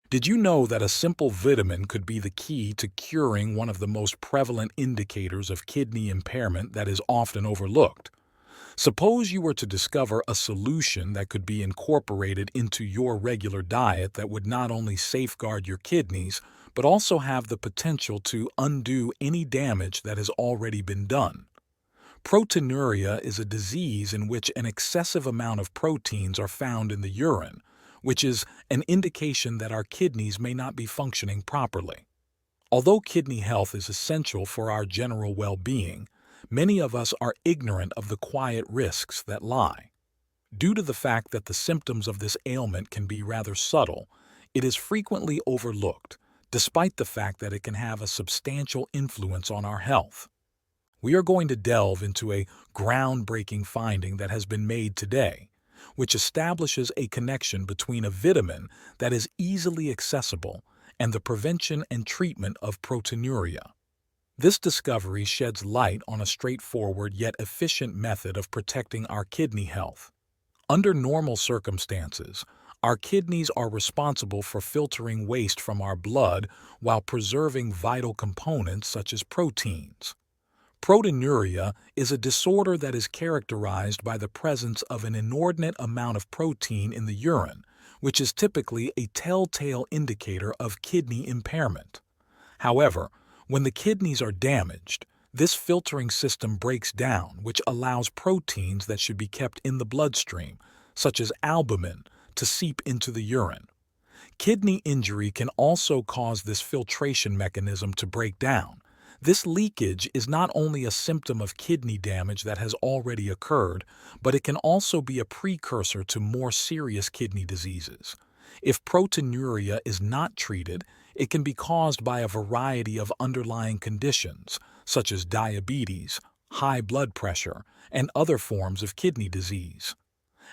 Did you know that a simple vitamin could be the key to curing one of the most prevalent indicators of kidney impairment that is often overlooked? Suppose you were to discover a solution that could be incorporated into your regular diet that would not only safeguard your kidneys, but also have the potential to undo any damage that has already been done. Proteinuria is a disease in which an excessive amount of proteins are found in the urine, which is an indication that our kidneys may not be functioning properly. Although kidney health is essential for our general well-being, many of us are ignorant of the quiet risks that lie. Due to the fact that the symptoms of this ailment can be rather subtle, it is frequently overlooked, despite the fact that it can have a substantial influence on our health. We are going to delve into a groundbreaking finding that has been made today, which establishes a connection between a vitamin that is easily accessible and the prevention and treatment of proteinuria. This discovery sheds light on a straightforward yet efficient method of protecting our kidney health. Under normal circumstances, our kidneys are responsible for filtering waste from our blood while preserving vital components such as proteins. Proteinuria is a disorder that is characterized by the presence of an inordinate amount of protein in the urine, which is typically a telltale indicator of kidney impairment. However, when the kidneys are damaged, this filtering system breaks down, which allows proteins that should be kept in the bloodstream, such as albumin, to seep into the urine. Kidney injury can also cause this filtration mechanism to break down. This leakage is not only a symptom of kidney damage that has already occurred, but it can also be a precursor to more serious kidney diseases. If proteinuria is not treated, it can be caused by a variety of underlying conditions, such as diabetes, high blood pressure, and other forms of kidney disease.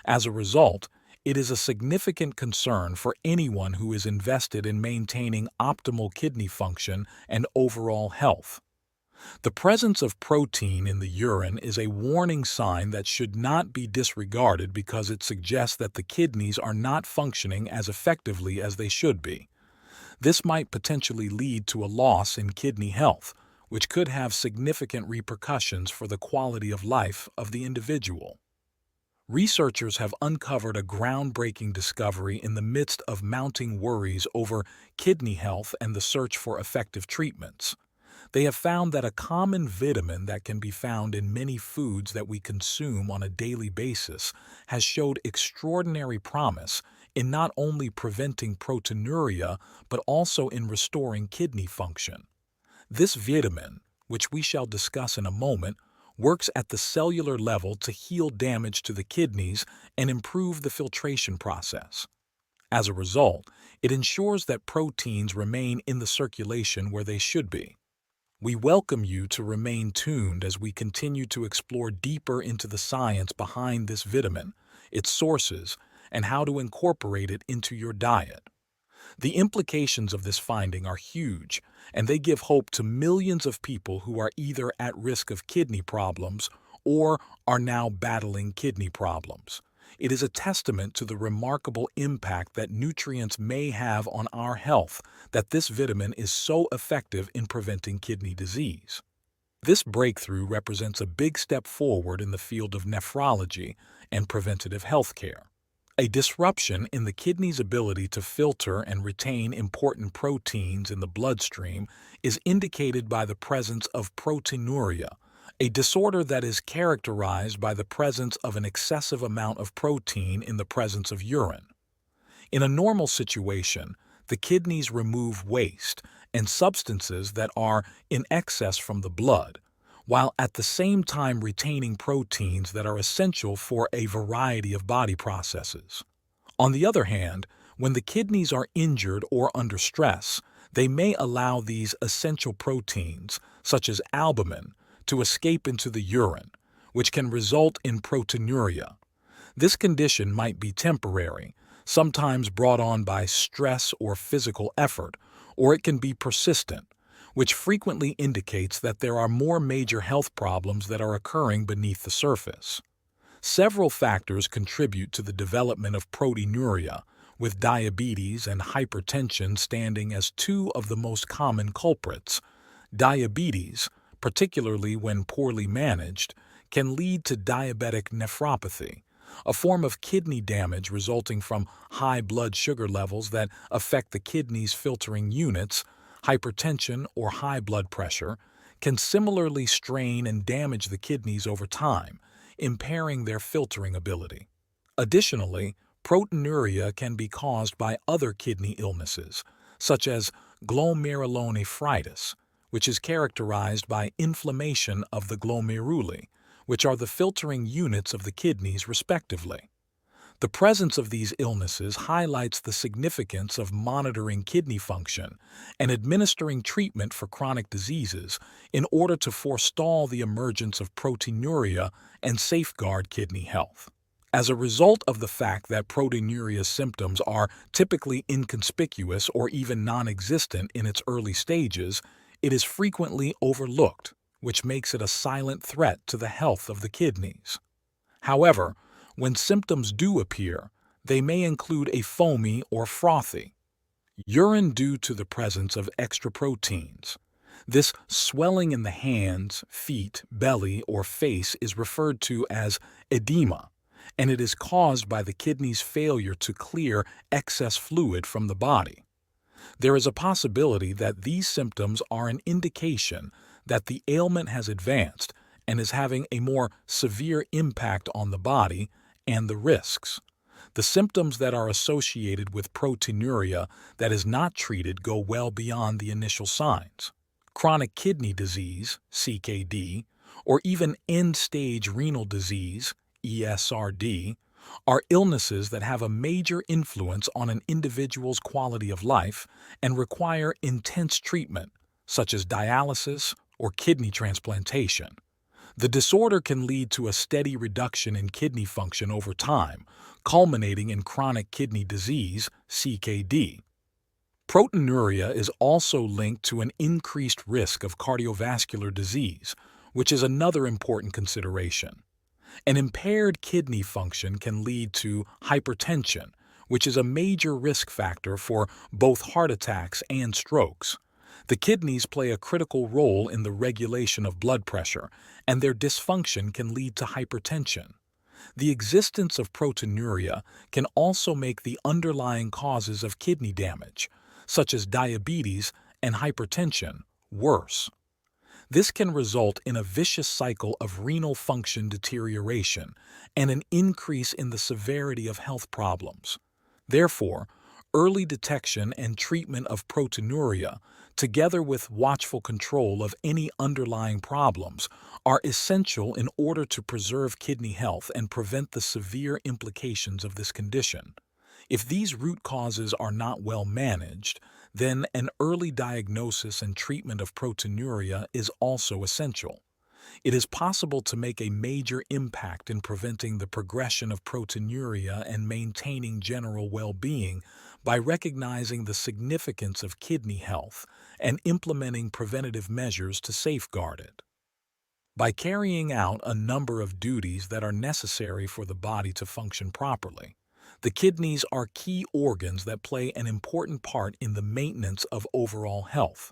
As a result, it is a significant concern for anyone who is invested in maintaining optimal kidney function and overall health. The presence of protein in the urine is a warning sign that should not be disregarded because it suggests that the kidneys are not functioning as effectively as they should be. This might potentially lead to a loss in kidney health, which could have significant repercussions for the quality of life of the individual. Researchers have uncovered a groundbreaking discovery in the midst of mounting worries over kidney health and the search for effective treatments. They have found that a common vitamin that can be found in many foods that we consume on a daily basis has showed extraordinary promise in not only preventing proteinuria but also in restoring kidney function. This vitamin, which we shall discuss in a moment, works at the cellular level to heal damage to the kidneys and improve the filtration process. As a result, it ensures that proteins remain in the circulation where they should be. We welcome you to remain tuned as we continue to explore deeper into the science behind this vitamin, its sources, and how to incorporate it into your diet. The implications of this finding are huge, and they give hope to millions of people who are either at risk of kidney problems or are now battling kidney problems. It is a testament to the remarkable impact that nutrients may have on our health that this vitamin is so effective in preventing kidney disease. This breakthrough represents a big step forward in the field of nephrology and preventative health care. A disruption in the kidney's ability to filter and retain important proteins in the bloodstream is indicated by the presence of proteinuria, a disorder that is characterized by the presence of an excessive amount of protein in the presence of urine. In a normal situation, the kidneys remove waste and substances that are in excess from the blood, while at the same time retaining proteins that are essential for a variety of body processes. On the other hand, when the kidneys are injured or under stress, they may allow these essential proteins, such as albumin, to escape into the urine, which can result in proteinuria. This condition might be temporary, sometimes brought on by stress or physical effort, or it can be persistent, which frequently indicates that there are more major health problems that are occurring beneath the surface. Several factors contribute to the development of proteinuria, with diabetes and hypertension standing as two of the most common culprits. Diabetes, particularly when poorly managed, can lead to diabetic nephropathy, a form of kidney damage resulting from high blood sugar levels that affect the kidney's filtering units. Hypertension or high blood pressure can similarly strain and damage the kidneys over time, impairing their filtering ability. Additionally, proteinuria can be caused by other kidney illnesses, such as glomerulonephritis, which is characterized by inflammation of the glomeruli, which are the filtering units of the kidneys respectively. The presence of these illnesses highlights the significance of monitoring kidney function and administering treatment for chronic diseases in order to forestall the emergence of proteinuria and safeguard kidney health. As a result of the fact that proteinuria symptoms are typically inconspicuous or even non-existent in its early stages, it is frequently overlooked, which makes it a silent threat to the health of the kidneys. However, when symptoms do appear, they may include a foamy or frothy urine due to the presence of extra proteins. This swelling in the hands, feet, belly, or face is referred to as edema, and it is caused by the kidney's failure to clear excess fluid from the body. There is a possibility that these symptoms are an indication that the ailment has advanced and is having a more severe impact on the body and the risks. The symptoms that are associated with proteinuria that is not treated go well beyond the initial signs. Chronic kidney disease, CKD, or even end-stage renal disease, ESRD, are illnesses that have a major influence on an individual's quality of life and require intense treatment, such as dialysis or kidney transplantation. The disorder can lead to a steady reduction in kidney function over time, culminating in chronic kidney disease, CKD. Proteinuria is also linked to an increased risk of cardiovascular disease, which is another important consideration. An impaired kidney function can lead to hypertension, which is a major risk factor for both heart attacks and strokes. The kidneys play a critical role in the regulation of blood pressure, and their dysfunction can lead to hypertension. The existence of proteinuria can also make the underlying causes of kidney damage, such as diabetes and hypertension, worse. This can result in a vicious cycle of renal function deterioration and an increase in the severity of health problems. Therefore, early detection and treatment of proteinuria, together with watchful control of any underlying problems, are essential in order to preserve kidney health and prevent the severe implications of this condition. If these root causes are not well managed, then an early diagnosis and treatment of proteinuria is also essential. It is possible to make a major impact in preventing the progression of proteinuria and maintaining general well-being by recognizing the significance of kidney health and implementing preventative measures to safeguard it. By carrying out a number of duties that are necessary for the body to function properly, the kidneys are key organs that play an important part in the maintenance of overall health.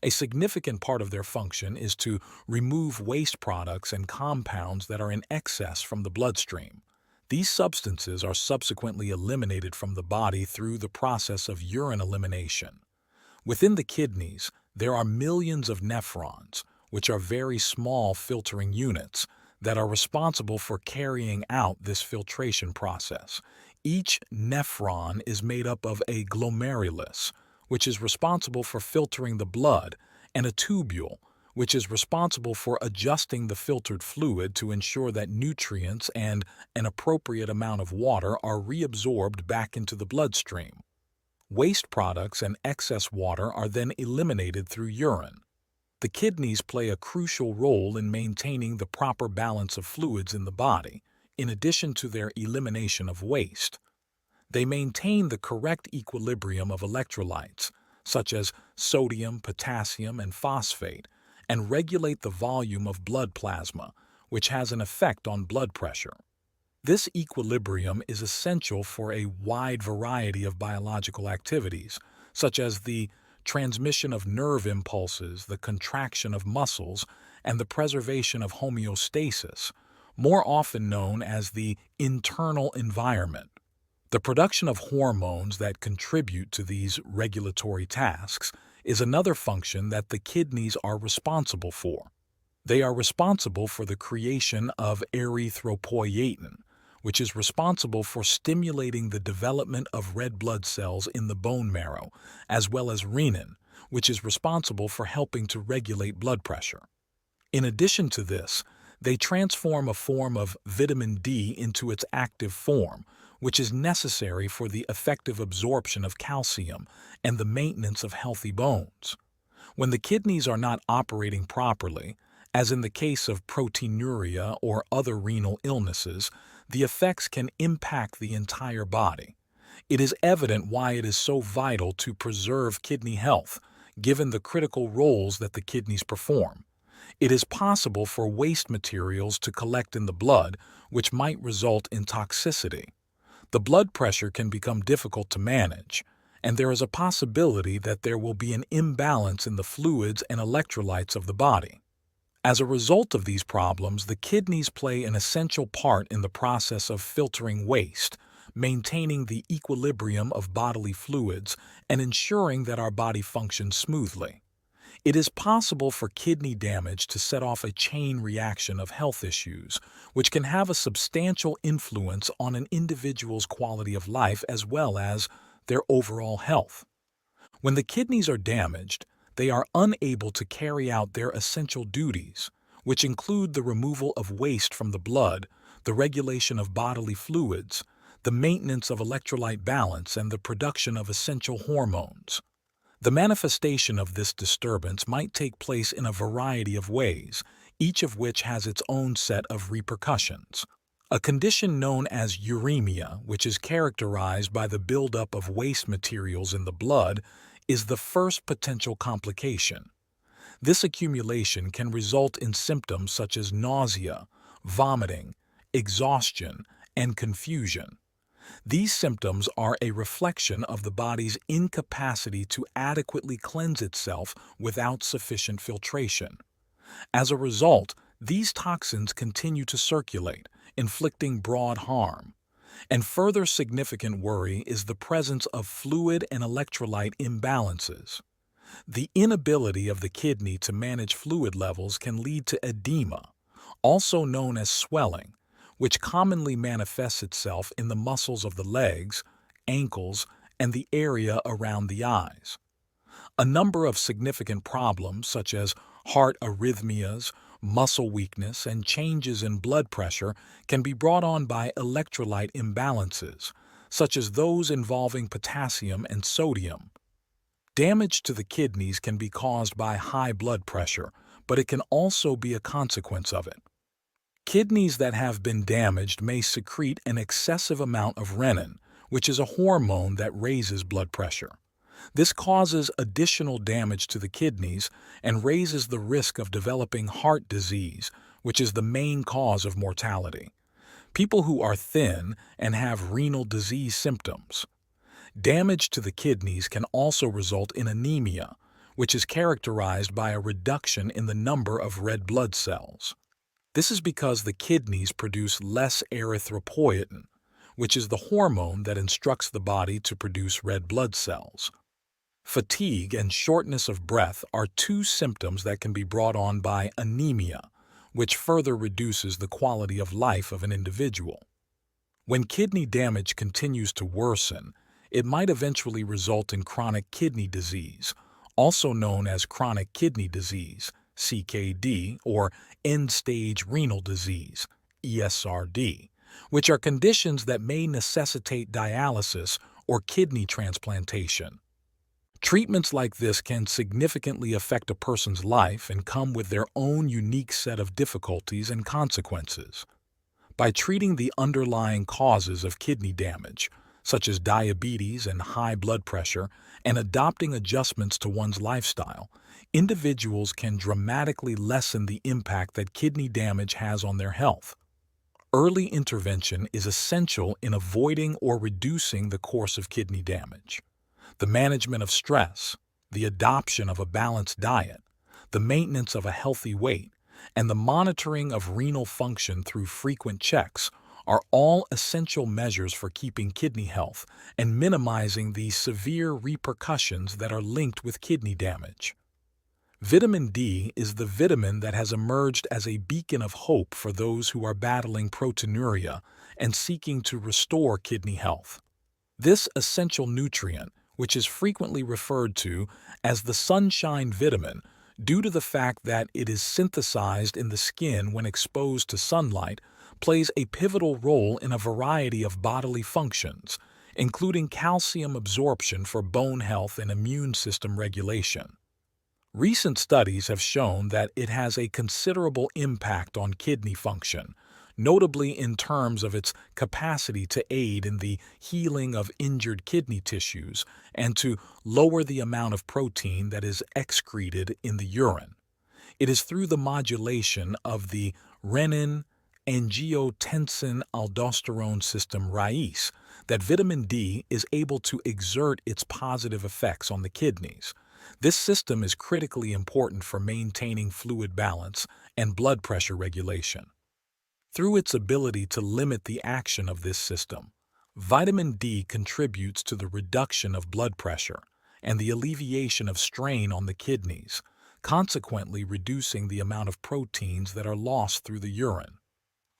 A significant part of their function is to remove waste products and compounds that are in excess from the bloodstream. These substances are subsequently eliminated from the body through the process of urine elimination. Within the kidneys, there are millions of nephrons, which are very small filtering units that are responsible for carrying out this filtration process. Each nephron is made up of a glomerulus, which is responsible for filtering the blood, and a tubule, which is responsible for adjusting the filtered fluid to ensure that nutrients and an appropriate amount of water are reabsorbed back into the bloodstream. Waste products and excess water are then eliminated through urine. The kidneys play a crucial role in maintaining the proper balance of fluids in the body, in addition to their elimination of waste. They maintain the correct equilibrium of electrolytes, such as sodium, potassium, and phosphate, and regulate the volume of blood plasma, which has an effect on blood pressure. This equilibrium is essential for a wide variety of biological activities, such as the transmission of nerve impulses, the contraction of muscles, and the preservation of homeostasis, more often known as the internal environment. The production of hormones that contribute to these regulatory tasks is another function that the kidneys are responsible for. They are responsible for the creation of erythropoietin, which is responsible for stimulating the development of red blood cells in the bone marrow, as well as renin, which is responsible for helping to regulate blood pressure. In addition to this, they transform a form of vitamin D into its active form, which is necessary for the effective absorption of calcium and the maintenance of healthy bones. When the kidneys are not operating properly, as in the case of proteinuria or other renal illnesses, the effects can impact the entire body. It is evident why it is so vital to preserve kidney health, given the critical roles that the kidneys perform. It is possible for waste materials to collect in the blood, which might result in toxicity. The blood pressure can become difficult to manage, and there is a possibility that there will be an imbalance in the fluids and electrolytes of the body. As a result of these problems, the kidneys play an essential part in the process of filtering waste, maintaining the equilibrium of bodily fluids, and ensuring that our body functions smoothly. It is possible for kidney damage to set off a chain reaction of health issues, which can have a substantial influence on an individual's quality of life as well as their overall health. When the kidneys are damaged, they are unable to carry out their essential duties, which include the removal of waste from the blood, the regulation of bodily fluids, the maintenance of electrolyte balance, and the production of essential hormones. The manifestation of this disturbance might take place in a variety of ways, each of which has its own set of repercussions. A condition known as uremia, which is characterized by the buildup of waste materials in the blood, is the first potential complication. This accumulation can result in symptoms such as nausea, vomiting, exhaustion, and confusion. These symptoms are a reflection of the body's incapacity to adequately cleanse itself without sufficient filtration. As a result, these toxins continue to circulate, inflicting broad harm. And further significant worry is the presence of fluid and electrolyte imbalances. The inability of the kidney to manage fluid levels can lead to edema, also known as swelling, which commonly manifests itself in the muscles of the legs, ankles, and the area around the eyes. A number of significant problems, such as heart arrhythmias, muscle weakness, and changes in blood pressure, can be brought on by electrolyte imbalances, such as those involving potassium and sodium. Damage to the kidneys can be caused by high blood pressure, but it can also be a consequence of it. Kidneys that have been damaged may secrete an excessive amount of renin, which is a hormone that raises blood pressure. This causes additional damage to the kidneys and raises the risk of developing heart disease, which is the main cause of mortality. People who are thin and have renal disease symptoms. Damage to the kidneys can also result in anemia, which is characterized by a reduction in the number of red blood cells. This is because the kidneys produce less erythropoietin, which is the hormone that instructs the body to produce red blood cells. Fatigue and shortness of breath are two symptoms that can be brought on by anemia, which further reduces the quality of life of an individual. When kidney damage continues to worsen, it might eventually result in chronic kidney disease, also known as chronic kidney disease, CKD, or end-stage renal disease, ESRD, which are conditions that may necessitate dialysis or kidney transplantation. Treatments like this can significantly affect a person's life and come with their own unique set of difficulties and consequences. By treating the underlying causes of kidney damage, such as diabetes and high blood pressure, and adopting adjustments to one's lifestyle, individuals can dramatically lessen the impact that kidney damage has on their health. Early intervention is essential in avoiding or reducing the course of kidney damage. The management of stress, the adoption of a balanced diet, the maintenance of a healthy weight, and the monitoring of renal function through frequent checks are all essential measures for keeping kidney health and minimizing the severe repercussions that are linked with kidney damage. Vitamin D is the vitamin that has emerged as a beacon of hope for those who are battling proteinuria and seeking to restore kidney health. This essential nutrient, which is frequently referred to as the sunshine vitamin, due to the fact that it is synthesized in the skin when exposed to sunlight, plays a pivotal role in a variety of bodily functions, including calcium absorption for bone health and immune system regulation. Recent studies have shown that it has a considerable impact on kidney function, notably in terms of its capacity to aid in the healing of injured kidney tissues and to lower the amount of protein that is excreted in the urine. It is through the modulation of the renin-angiotensin-aldosterone system RAIS that vitamin D is able to exert its positive effects on the kidneys. This system is critically important for maintaining fluid balance and blood pressure regulation. Through its ability to limit the action of this system, vitamin D contributes to the reduction of blood pressure and the alleviation of strain on the kidneys, consequently reducing the amount of proteins that are lost through the urine.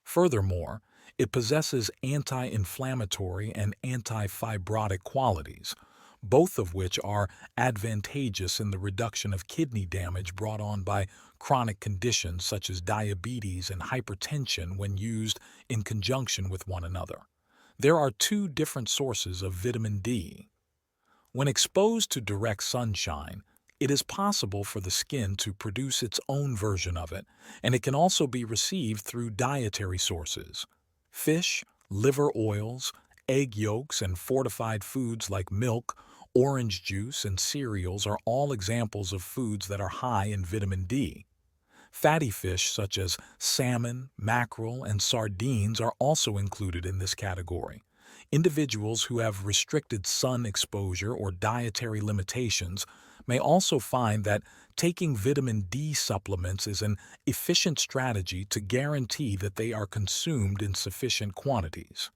Furthermore, it possesses anti-inflammatory and anti-fibrotic qualities, both of which are advantageous in the reduction of kidney damage brought on by chronic conditions such as diabetes and hypertension when used in conjunction with one another. There are two different sources of vitamin D. When exposed to direct sunshine, it is possible for the skin to produce its own version of it, and it can also be received through dietary sources. Fish, liver oils, egg yolks, and fortified foods like milk, orange juice, and cereals are all examples of foods that are high in vitamin D. Fatty fish such as salmon, mackerel, and sardines are also included in this category. Individuals who have restricted sun exposure or dietary limitations may also find that taking vitamin D supplements is an efficient strategy to guarantee that they are consumed in sufficient quantities.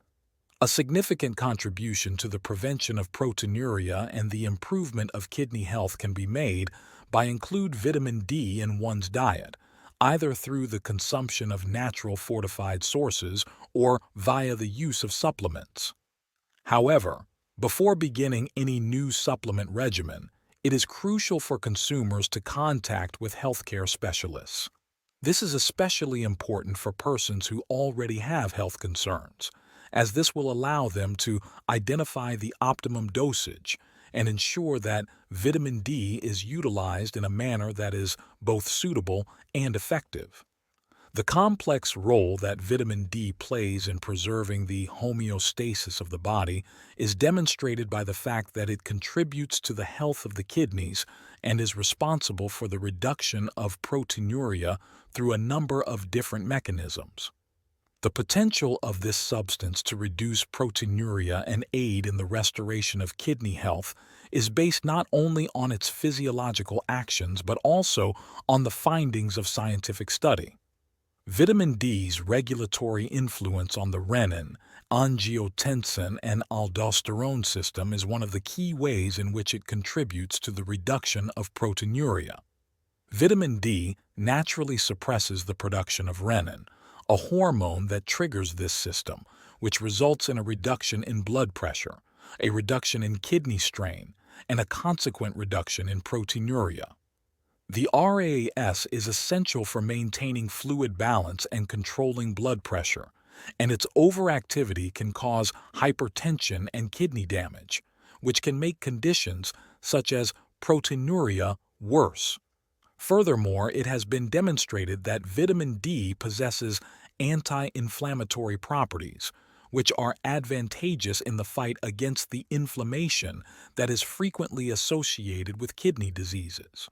A significant contribution to the prevention of proteinuria and the improvement of kidney health can be made by include vitamin D in one's diet, either through the consumption of natural fortified sources or via the use of supplements. However, before beginning any new supplement regimen, it is crucial for consumers to contact with healthcare specialists. This is especially important for persons who already have health concerns, as this will allow them to identify the optimum dosage and ensure that vitamin D is utilized in a manner that is both suitable and effective. The complex role that vitamin D plays in preserving the homeostasis of the body is demonstrated by the fact that it contributes to the health of the kidneys and is responsible for the reduction of proteinuria through a number of different mechanisms. The potential of this substance to reduce proteinuria and aid in the restoration of kidney health is based not only on its physiological actions but also on the findings of scientific study. Vitamin D's regulatory influence on the renin, angiotensin, and aldosterone system is one of the key ways in which it contributes to the reduction of proteinuria. Vitamin D naturally suppresses the production of renin, a hormone that triggers this system, which results in a reduction in blood pressure, a reduction in kidney strain, and a consequent reduction in proteinuria. The RAS is essential for maintaining fluid balance and controlling blood pressure, and its overactivity can cause hypertension and kidney damage, which can make conditions such as proteinuria worse. Furthermore, it has been demonstrated that vitamin D possesses anti-inflammatory properties, which are advantageous in the fight against the inflammation that is frequently associated with kidney diseases.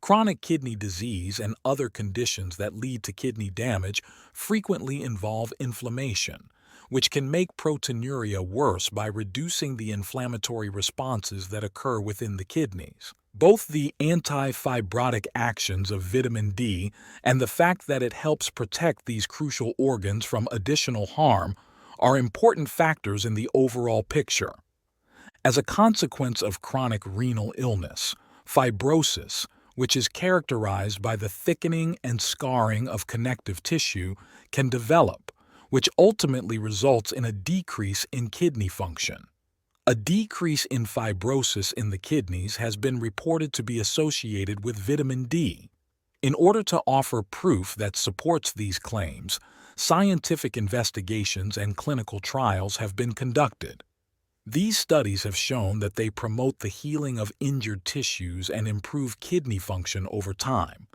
Chronic kidney disease and other conditions that lead to kidney damage frequently involve inflammation, which can make proteinuria worse by reducing the inflammatory responses that occur within the kidneys. Both the anti-fibrotic actions of vitamin D and the fact that it helps protect these crucial organs from additional harm are important factors in the overall picture. As a consequence of chronic renal illness, fibrosis, which is characterized by the thickening and scarring of connective tissue, can develop, which ultimately results in a decrease in kidney function. A decrease in fibrosis in the kidneys has been reported to be associated with vitamin D. In order to offer proof that supports these claims, scientific investigations and clinical trials have been conducted. These studies have shown that they promote the healing of injured tissues and improve kidney function over time.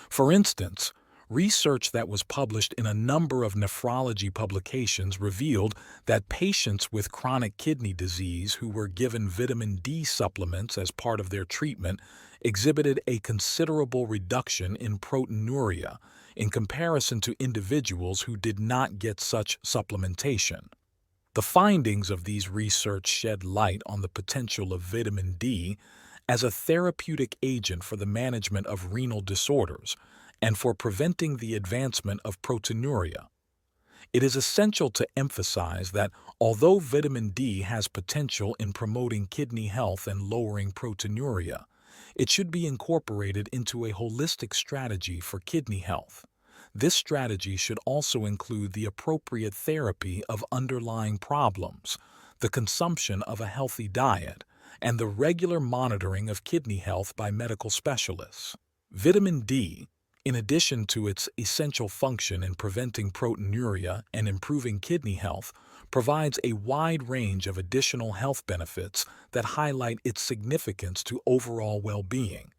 For instance, research that was published in a number of nephrology publications revealed that patients with chronic kidney disease who were given vitamin D supplements as part of their treatment exhibited a considerable reduction in proteinuria in comparison to individuals who did not get such supplementation. The findings of these research shed light on the potential of vitamin D as a therapeutic agent for the management of renal disorders and for preventing the advancement of proteinuria. It is essential to emphasize that although vitamin D has potential in promoting kidney health and lowering proteinuria, it should be incorporated into a holistic strategy for kidney health. This strategy should also include the appropriate therapy of underlying problems, the consumption of a healthy diet, and the regular monitoring of kidney health by medical specialists. Vitamin D, in addition to its essential function in preventing proteinuria and improving kidney health, provides a wide range of additional health benefits that highlight its significance to overall well-being.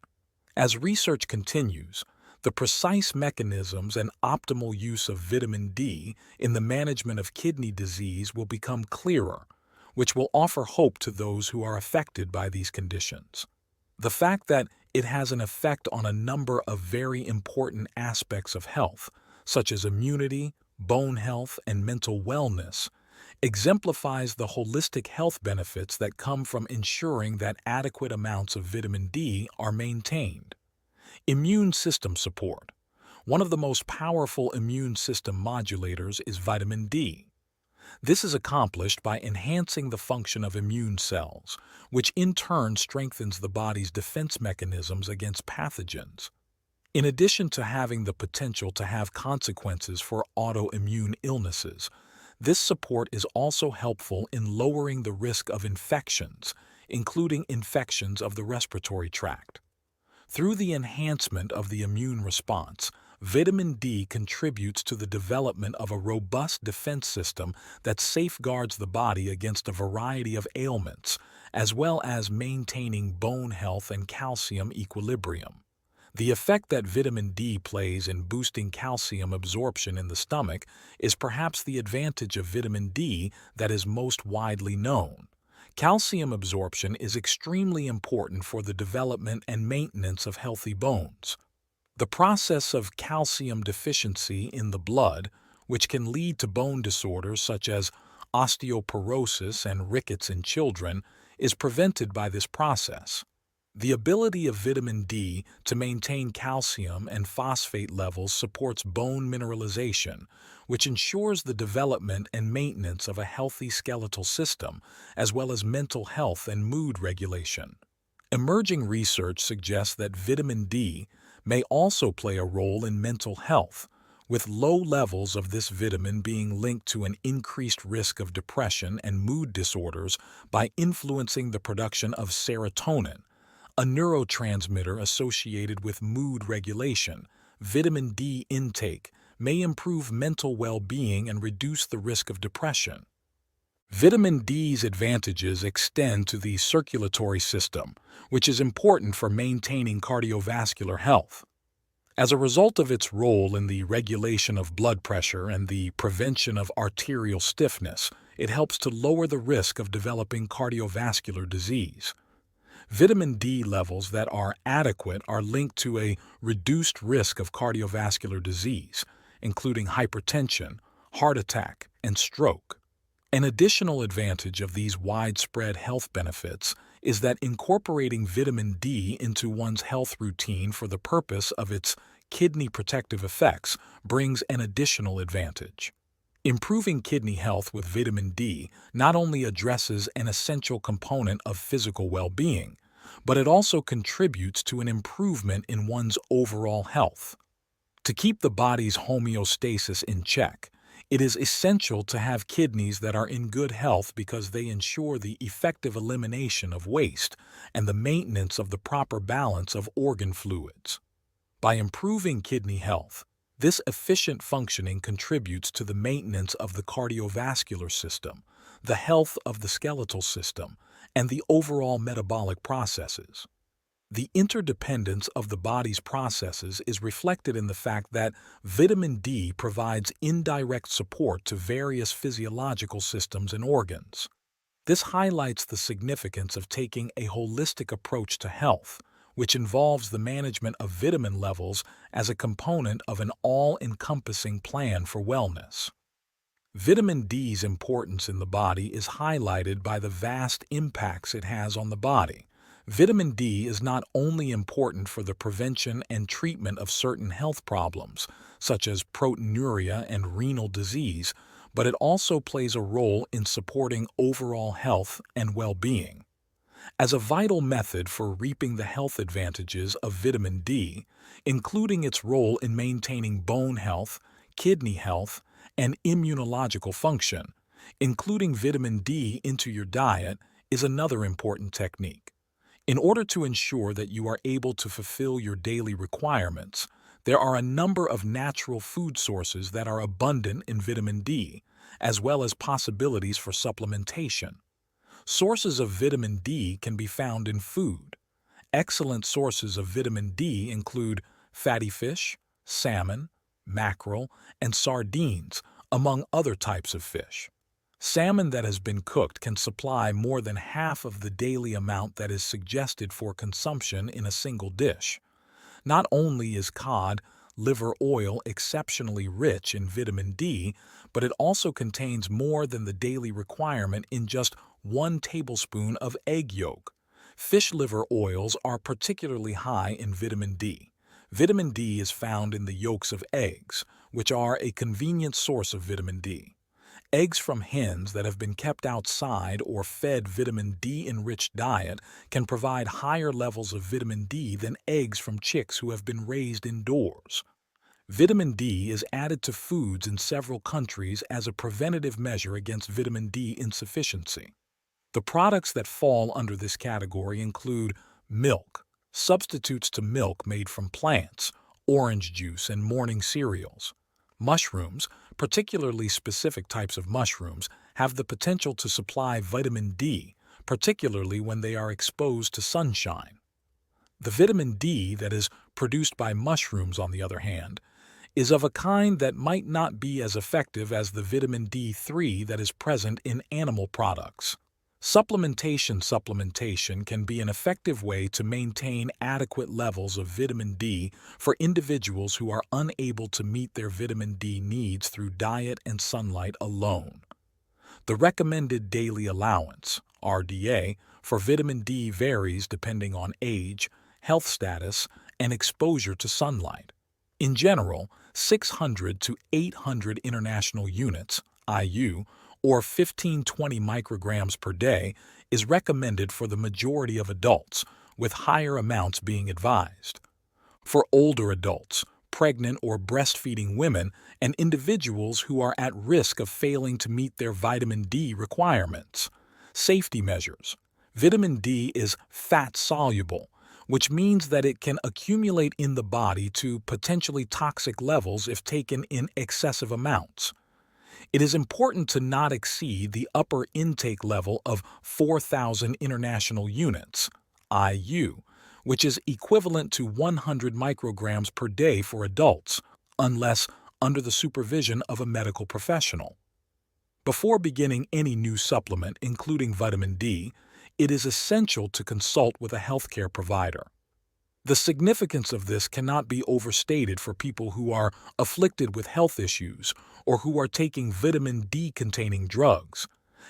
As research continues, the precise mechanisms and optimal use of vitamin D in the management of kidney disease will become clearer, which will offer hope to those who are affected by these conditions. The fact that it has an effect on a number of very important aspects of health, such as immunity, bone health, and mental wellness, exemplifies the holistic health benefits that come from ensuring that adequate amounts of vitamin D are maintained. Immune system support. One of the most powerful immune system modulators is vitamin D. This is accomplished by enhancing the function of immune cells, which in turn strengthens the body's defense mechanisms against pathogens. In addition to having the potential to have consequences for autoimmune illnesses, this support is also helpful in lowering the risk of infections, including infections of the respiratory tract. Through the enhancement of the immune response, vitamin D contributes to the development of a robust defense system that safeguards the body against a variety of ailments, as well as maintaining bone health and calcium equilibrium. The effect that vitamin D plays in boosting calcium absorption in the stomach is perhaps the advantage of vitamin D that is most widely known. Calcium absorption is extremely important for the development and maintenance of healthy bones. The process of calcium deficiency in the blood, which can lead to bone disorders such as osteoporosis and rickets in children, is prevented by this process. The ability of vitamin D to maintain calcium and phosphate levels supports bone mineralization, which ensures the development and maintenance of a healthy skeletal system, as well as mental health and mood regulation. Emerging research suggests that vitamin D may also play a role in mental health, with low levels of this vitamin being linked to an increased risk of depression and mood disorders by influencing the production of serotonin, a neurotransmitter associated with mood regulation. Vitamin D intake may improve mental well-being and reduce the risk of depression. Vitamin D's advantages extend to the circulatory system, which is important for maintaining cardiovascular health. As a result of its role in the regulation of blood pressure and the prevention of arterial stiffness, it helps to lower the risk of developing cardiovascular disease. Vitamin D levels that are adequate are linked to a reduced risk of cardiovascular disease, including hypertension, heart attack, and stroke. An additional advantage of these widespread health benefits is that incorporating vitamin D into one's health routine for the purpose of its kidney protective effects brings an additional advantage. Improving kidney health with vitamin D not only addresses an essential component of physical well-being, but it also contributes to an improvement in one's overall health. To keep the body's homeostasis in check, it is essential to have kidneys that are in good health because they ensure the effective elimination of waste and the maintenance of the proper balance of organ fluids. By improving kidney health, this efficient functioning contributes to the maintenance of the cardiovascular system, the health of the skeletal system, and the overall metabolic processes. The interdependence of the body's processes is reflected in the fact that vitamin D provides indirect support to various physiological systems and organs. This highlights the significance of taking a holistic approach to health, which involves the management of vitamin levels as a component of an all-encompassing plan for wellness. Vitamin D's importance in the body is highlighted by the vast impacts it has on the body. Vitamin D is not only important for the prevention and treatment of certain health problems, such as proteinuria and renal disease, but it also plays a role in supporting overall health and well-being. As a vital method for reaping the health advantages of vitamin D, including its role in maintaining bone health, kidney health, and immunological function, including vitamin D into your diet is another important technique. In order to ensure that you are able to fulfill your daily requirements, there are a number of natural food sources that are abundant in vitamin D, as well as possibilities for supplementation. Sources of vitamin D can be found in food. Excellent sources of vitamin D include fatty fish, salmon, mackerel, and sardines, among other types of fish. Salmon that has been cooked can supply more than half of the daily amount that is suggested for consumption in a single dish. Not only is cod liver oil exceptionally rich in vitamin D, but it also contains more than the daily requirement in just 1 tablespoon of egg yolk. Fish liver oils are particularly high in vitamin D. Vitamin D is found in the yolks of eggs, which are a convenient source of vitamin D. Eggs from hens that have been kept outside or fed vitamin D-enriched diet can provide higher levels of vitamin D than eggs from chicks who have been raised indoors. Vitamin D is added to foods in several countries as a preventative measure against vitamin D insufficiency. The products that fall under this category include milk, substitutes to milk made from plants, orange juice, and morning cereals. Mushrooms, particularly specific types of mushrooms, have the potential to supply vitamin D, particularly when they are exposed to sunshine. The vitamin D that is produced by mushrooms, on the other hand, is of a kind that might not be as effective as the vitamin D3 that is present in animal products. Supplementation can be an effective way to maintain adequate levels of vitamin D for individuals who are unable to meet their vitamin D needs through diet and sunlight alone. The recommended daily allowance, RDA, for vitamin D varies depending on age, health status, and exposure to sunlight. In general, 600 to 800 international units, IU, or 15-20 micrograms per day is recommended for the majority of adults, with higher amounts being advised. For older adults, pregnant or breastfeeding women, and individuals who are at risk of failing to meet their vitamin D requirements. Safety measures. Vitamin D is fat-soluble, which means that it can accumulate in the body to potentially toxic levels if taken in excessive amounts. It is important to not exceed the upper intake level of 4,000 international units, IU, which is equivalent to 100 micrograms per day for adults, unless under the supervision of a medical professional. Before beginning any new supplement, including vitamin D, it is essential to consult with a healthcare provider. The significance of this cannot be overstated for people who are afflicted with health issues or who are taking vitamin D-containing drugs.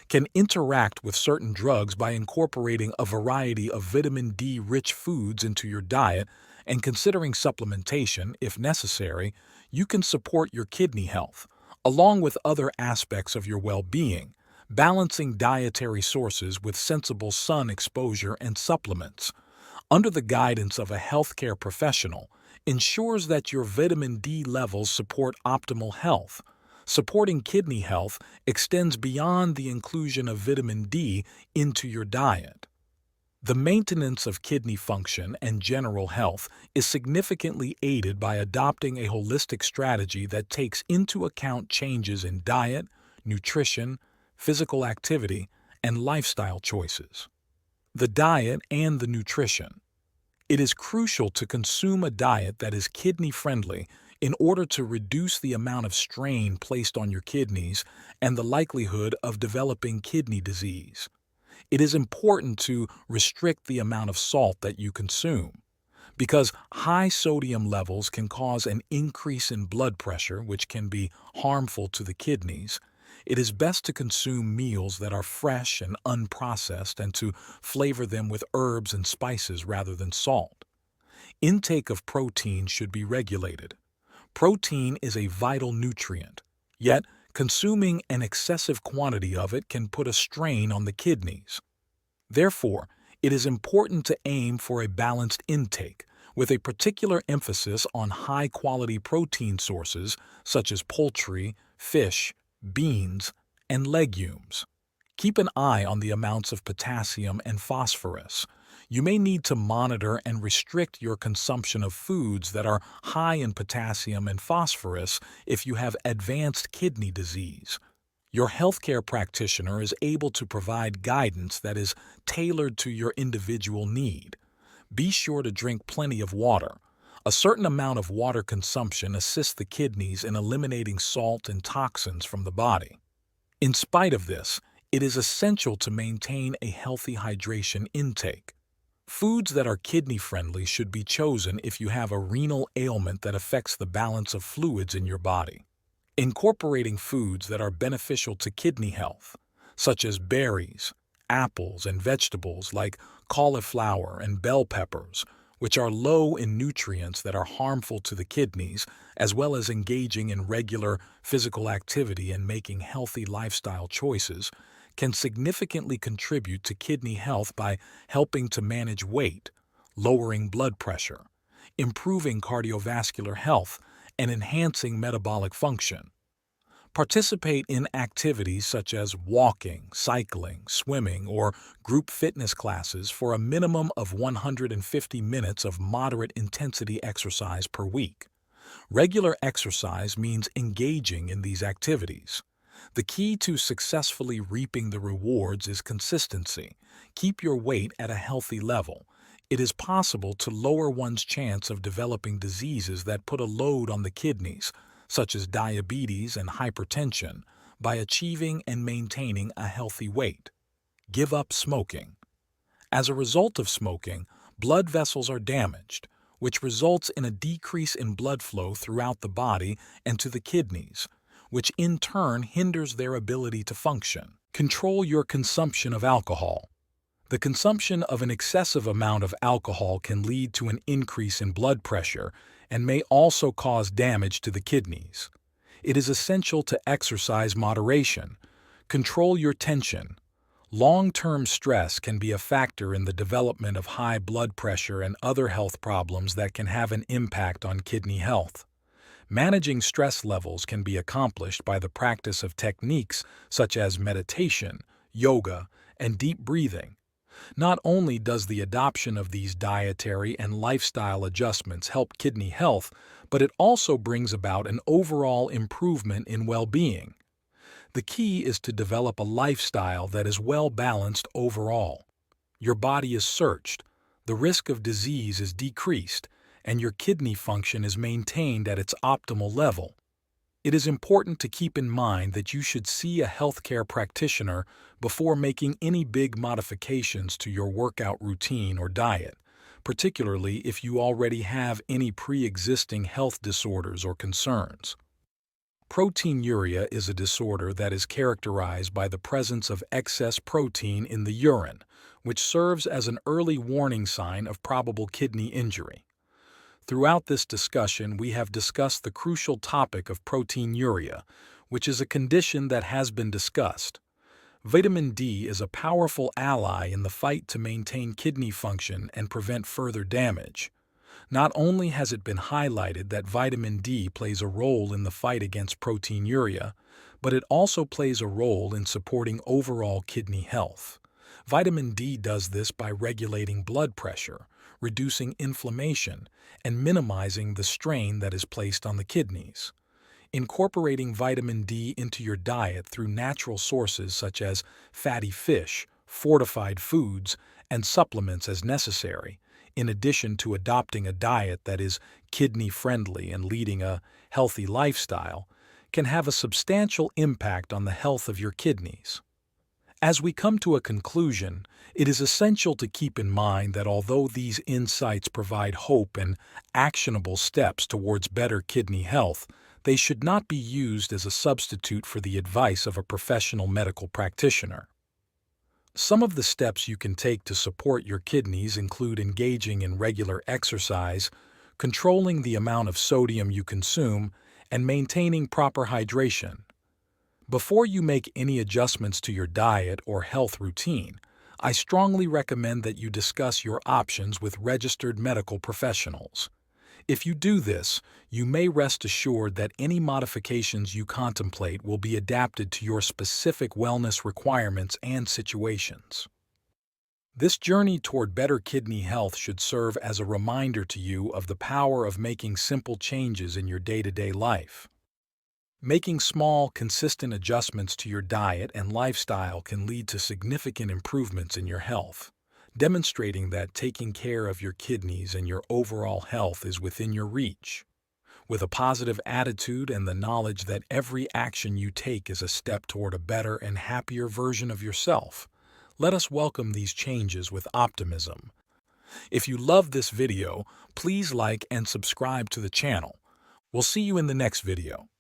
Can interact with certain drugs by incorporating a variety of vitamin D-rich foods into your diet and considering supplementation, if necessary. You can support your kidney health, along with other aspects of your well-being, balancing dietary sources with sensible sun exposure and supplements, under the guidance of a healthcare professional, ensures that your vitamin D levels support optimal health. Supporting kidney health extends beyond the inclusion of vitamin D into your diet. The maintenance of kidney function and general health is significantly aided by adopting a holistic strategy that takes into account changes in diet, nutrition, physical activity, and lifestyle choices. The diet and the nutrition. It is crucial to consume a diet that is kidney-friendly in order to reduce the amount of strain placed on your kidneys and the likelihood of developing kidney disease. It is important to restrict the amount of salt that you consume, because high sodium levels can cause an increase in blood pressure, which can be harmful to the kidneys. It is best to consume meals that are fresh and unprocessed and to flavor them with herbs and spices rather than salt. Intake of protein should be regulated. Protein is a vital nutrient, yet consuming an excessive quantity of it can put a strain on the kidneys. Therefore, it is important to aim for a balanced intake, with a particular emphasis on high-quality protein sources such as poultry, fish, beans, and legumes. Keep an eye on the amounts of potassium and phosphorus. You may need to monitor and restrict your consumption of foods that are high in potassium and phosphorus if you have advanced kidney disease. Your healthcare practitioner is able to provide guidance that is tailored to your individual need. Be sure to drink plenty of water. A certain amount of water consumption assists the kidneys in eliminating salt and toxins from the body. In spite of this, it is essential to maintain a healthy hydration intake. Foods that are kidney-friendly should be chosen if you have a renal ailment that affects the balance of fluids in your body. Incorporating foods that are beneficial to kidney health, such as berries, apples, and vegetables like cauliflower and bell peppers, which are low in nutrients that are harmful to the kidneys, as well as engaging in regular physical activity and making healthy lifestyle choices, can significantly contribute to kidney health by helping to manage weight, lowering blood pressure, improving cardiovascular health, and enhancing metabolic function. Participate in activities such as walking, cycling, swimming, or group fitness classes for a minimum of 150 minutes of moderate intensity exercise per week. Regular exercise means engaging in these activities. The key to successfully reaping the rewards is consistency. Keep your weight at a healthy level. It is possible to lower one's chance of developing diseases that put a load on the kidneys, such as diabetes and hypertension, by achieving and maintaining a healthy weight. Give up smoking. As a result of smoking, blood vessels are damaged, which results in a decrease in blood flow throughout the body and to the kidneys, which in turn hinders their ability to function. Control your consumption of alcohol. The consumption of an excessive amount of alcohol can lead to an increase in blood pressure and may also cause damage to the kidneys. It is essential to exercise moderation. Control your tension. Long-term stress can be a factor in the development of high blood pressure and other health problems that can have an impact on kidney health. Managing stress levels can be accomplished by the practice of techniques such as meditation, yoga, and deep breathing. Not only does the adoption of these dietary and lifestyle adjustments help kidney health, but it also brings about an overall improvement in well-being. The key is to develop a lifestyle that is well-balanced overall. Your body is searched, the risk of disease is decreased, and your kidney function is maintained at its optimal level. It is important to keep in mind that you should see a healthcare practitioner before making any big modifications to your workout routine or diet, particularly if you already have any pre-existing health disorders or concerns. Proteinuria is a disorder that is characterized by the presence of excess protein in the urine, which serves as an early warning sign of probable kidney injury. Throughout this discussion, we have discussed the crucial topic of proteinuria, which is a condition that has been discussed. Vitamin D is a powerful ally in the fight to maintain kidney function and prevent further damage. Not only has it been highlighted that vitamin D plays a role in the fight against proteinuria, but it also plays a role in supporting overall kidney health. Vitamin D does this by regulating blood pressure, reducing inflammation, and minimizing the strain that is placed on the kidneys. Incorporating vitamin D into your diet through natural sources such as fatty fish, fortified foods, and supplements as necessary, in addition to adopting a diet that is kidney-friendly and leading a healthy lifestyle, can have a substantial impact on the health of your kidneys. As we come to a conclusion, it is essential to keep in mind that although these insights provide hope and actionable steps towards better kidney health, they should not be used as a substitute for the advice of a professional medical practitioner. Some of the steps you can take to support your kidneys include engaging in regular exercise, controlling the amount of sodium you consume, and maintaining proper hydration. Before you make any adjustments to your diet or health routine, I strongly recommend that you discuss your options with registered medical professionals. If you do this, you may rest assured that any modifications you contemplate will be adapted to your specific wellness requirements and situations. This journey toward better kidney health should serve as a reminder to you of the power of making simple changes in your day-to-day life. Making small, consistent adjustments to your diet and lifestyle can lead to significant improvements in your health, demonstrating that taking care of your kidneys and your overall health is within your reach. With a positive attitude and the knowledge that every action you take is a step toward a better and happier version of yourself, let us welcome these changes with optimism. If you loved this video, please like and subscribe to the channel. We'll see you in the next video.